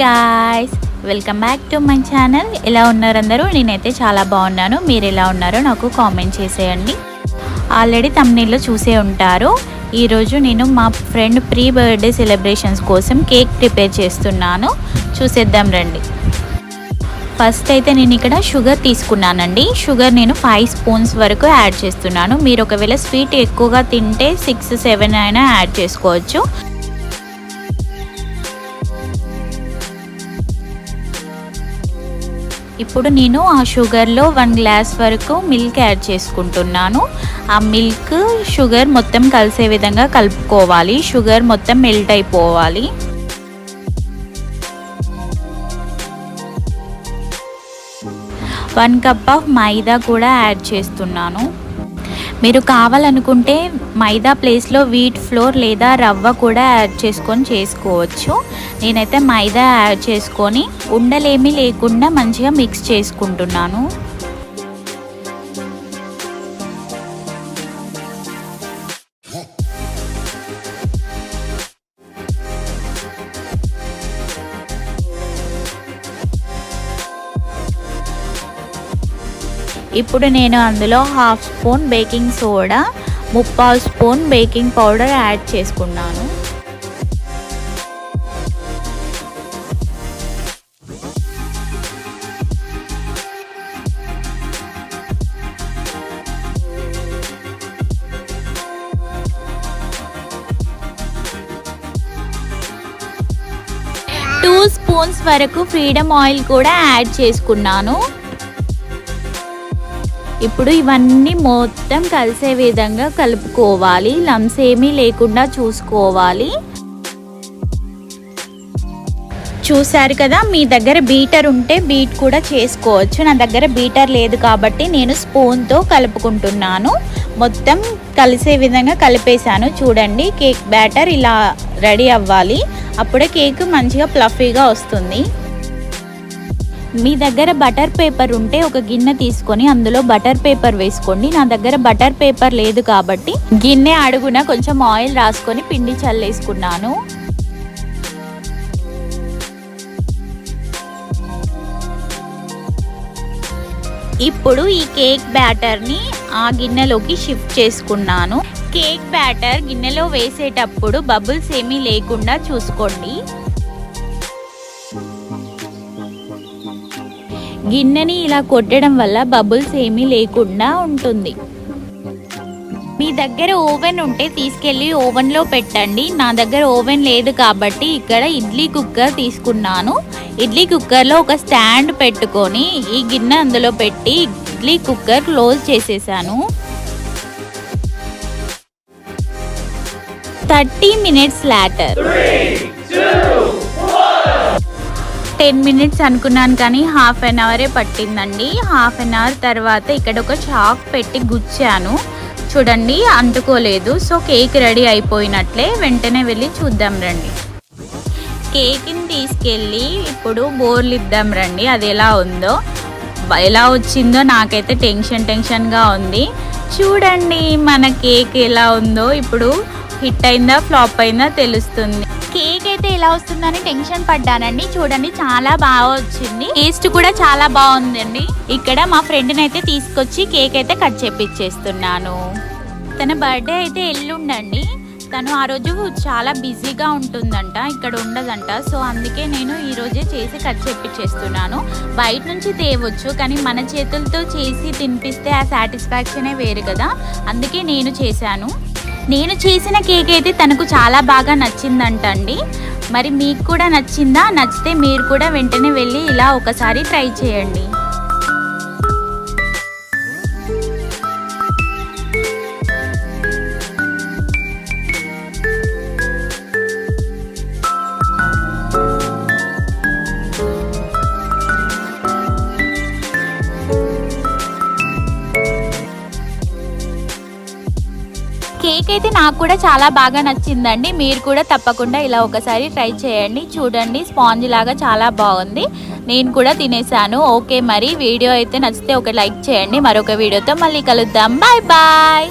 Guys, welcome back to my channel. ఎలా ఉన్నారు అందరూ? నేనైతే చాలా బాగున్నాను. మీరు ఎలా ఉన్నారో నాకు కామెంట్ చేసేయండి. ఆల్రెడీ థంబ్నెయిల్లో చూసే ఉంటారు. ఈరోజు నేను మా ఫ్రెండ్ ప్రీ బర్త్డే సెలబ్రేషన్స్ కోసం కేక్ ప్రిపేర్ చేస్తున్నాను. చూసేద్దాం రండి. ఫస్ట్ అయితే నేను ఇక్కడ షుగర్ తీసుకున్నానండి. షుగర్ నేను 5 స్పూన్స్ వరకు యాడ్ చేస్తున్నాను. మీరు ఒకవేళ స్వీట్ ఎక్కువగా తింటే 6-7 అయినా యాడ్ చేసుకోవచ్చు. ఇప్పుడు నేను ఆ షుగర్లో 1 గ్లాస్ వరకు మిల్క్ యాడ్ చేసుకుంటున్నాను. ఆ మిల్క్ షుగర్ మొత్తం కలిసే విధంగా కలుపుకోవాలి. షుగర్ మొత్తం మెల్ట్ అయిపోవాలి. వన్ కప్ ఆఫ్ మైదా కూడా యాడ్ చేస్తున్నాను. మీరు కావాలనుకుంటే మైదా ప్లేస్లో వీట్ ఫ్లోర్ లేదా రవ్వ కూడా యాడ్ చేసుకొని చేసుకోవచ్చు. నేనైతే మైదా యాడ్ చేసుకొని ఉండలేమీ లేకుండా మంచిగా మిక్స్ చేసుకుంటున్నాను. ఇప్పుడు నేను అందులో 1/2 spoon baking soda, 3/4 spoon baking powder add చేసుకున్నాను. టూ స్పూన్స్ వరకు ఫ్రీడమ్ ఆయిల్ కూడా యాడ్ చేసుకున్నాను. ఇప్పుడు ఇవన్నీ మొత్తం కలిసే విధంగా కలుపుకోవాలి. లమ్స్ ఏమీ లేకుండా చూసుకోవాలి. చూసారు కదా, మీ దగ్గర బీటర్ ఉంటే బీట్ కూడా చేసుకోవచ్చు. నా దగ్గర బీటర్ లేదు కాబట్టి నేను స్పూన్తో కలుపుకుంటున్నాను. మొత్తం కలిసే విధంగా కలిపేశాను. చూడండి, కేక్ బ్యాటర్ ఇలా రెడీ అవ్వాలి. అప్పుడే కేక్ మంచిగా ఫ్లఫీగా వస్తుంది. మీ దగ్గర బటర్ పేపర్ ఉంటే ఒక గిన్నె తీసుకొని అందులో బటర్ పేపర్ వేసుకోండి. నా దగ్గర బటర్ పేపర్ లేదు కాబట్టి గిన్నె అడుగున కొంచెం ఆయిల్ రాసుకొని పిండి చల్లేసుకున్నాను. ఇప్పుడు ఈ కేక్ బ్యాటర్ని ఆ గిన్నెలోకి షిఫ్ట్ చేసుకున్నాను. కేక్ బ్యాటర్ గిన్నెలో వేసేటప్పుడు బబుల్స్ ఏమీ లేకుండా చూసుకోండి. గిన్నెని ఇలా కొట్టడం వల్ల బబుల్స్ ఏమీ లేకుండా ఉంటుంది. మీ దగ్గర ఓవెన్ ఉంటే తీసుకెళ్ళి ఓవెన్లో పెట్టండి. నా దగ్గర ఓవెన్ లేదు కాబట్టి ఇక్కడ ఇడ్లీ కుక్కర్ తీసుకున్నాను. ఇడ్లీ కుక్కర్లో ఒక స్టాండ్ పెట్టుకొని ఈ గిన్నె అందులో పెట్టి ఇడ్లీ కుక్కర్ క్లోజ్ చేసేసాను. 30 minutes later. 10 minutes అనుకున్నాను కానీ హాఫ్ అన్ అవరే పట్టిందండి. హాఫ్ అన్ అవర్ తర్వాత ఇక్కడ ఒక చాక్ పెట్టి గుచ్చాను. చూడండి, అంటుకోలేదు. సో కేక్ రెడీ అయిపోయినట్లే. వెంటనే వెళ్ళి చూద్దాం రండి. కేక్ని తీసుకెళ్ళి ఇప్పుడు బోర్లు ఇద్దాం రండి. అది ఎలా ఉందో, ఎలా వచ్చిందో నాకైతే టెన్షన్గా ఉంది. చూడండి మన కేక్ ఎలా ఉందో. ఇప్పుడు హిట్ అయిందా ఫ్లాప్ అయిందా తెలుస్తుంది. కేక్ అయితే ఎలా వస్తుందని టెన్షన్ పడ్డానండి. చూడండి, చాలా బాగా వచ్చింది. టేస్ట్ కూడా చాలా బాగుందండి. ఇక్కడ మా ఫ్రెండ్ని అయితే తీసుకొచ్చి కేక్ అయితే కట్ చేపిచ్చేస్తున్నాను. తన బర్త్డే అయితే ఎల్లుండండి. తను ఆ రోజు చాలా బిజీగా ఉంటుందంట, ఇక్కడ ఉండదంట. సో అందుకే నేను ఈరోజే చేసి కట్ చేపిచ్చేస్తున్నాను. బయట నుంచి తేవచ్చు కానీ మన చేతులతో చేసి తినిపిస్తే ఆ సాటిస్ఫాక్షనే వేరు కదా. అందుకే నేను చేశాను. నేను చేసిన కేక్ అయితే తనకు చాలా బాగా నచ్చిందంటండి. మరి మీకు కూడా నచ్చిందా? నచ్చితే మీరు కూడా వెంటనే వెళ్ళి ఇలా ఒకసారి ట్రై చేయండి. కేక్ అయితే నాకు కూడా చాలా బాగా నచ్చిందండి. మీరు కూడా తప్పకుండా ఇలా ఒకసారి ట్రై చేయండి. చూడండి, స్పాంజ్ లాగా చాలా బాగుంది. నేను కూడా తినేసాను. ఓకే, మరి వీడియో అయితే నచ్చితే ఒక లైక్ చేయండి. మరొక వీడియోతో మళ్ళీ కలుద్దాం. Bye bye.